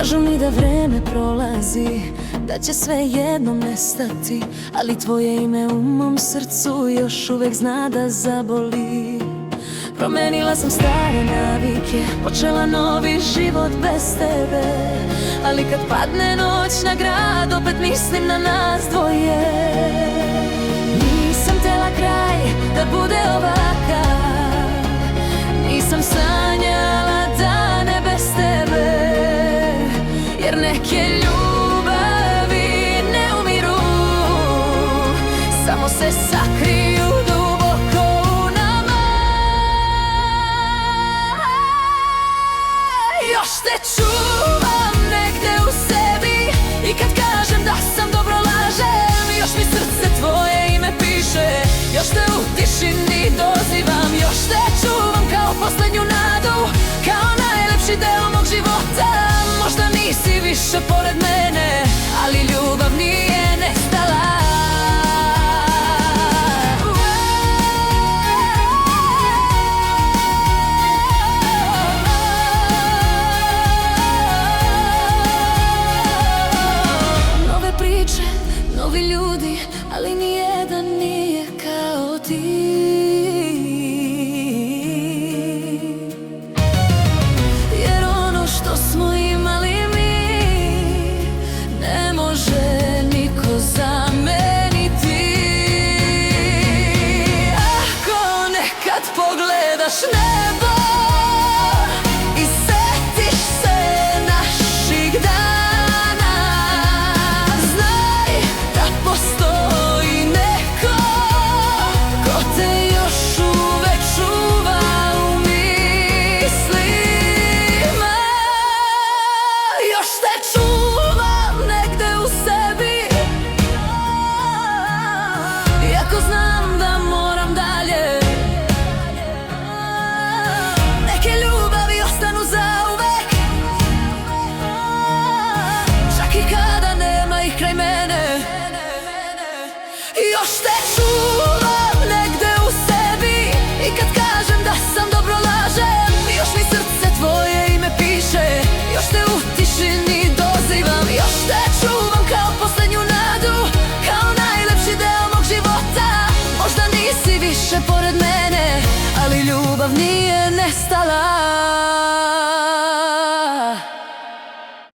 Kažu mi da vreme prolazi, da će sve jednom nestati, ali tvoje ime u mom srcu još uvek zna da zaboli. Promenila sam stare navike, počela novi život bez tebe, ali kad padne noć na grad, opet mislim na nas dvoje. Nisam tela kraj da bude ovakav, nisam sanjala dane bez tebe, jer neke ljubavi ne umiru, samo se sakriju duboko u nama. Još te čuvam negde u sebi i kad kažem da sam dobro lažem, još mi srce tvoje ime piše, još te u tišini dozivam, još te čuvam kao poslednju nadu, kao najlepši deo mog života. Možda nisi više pored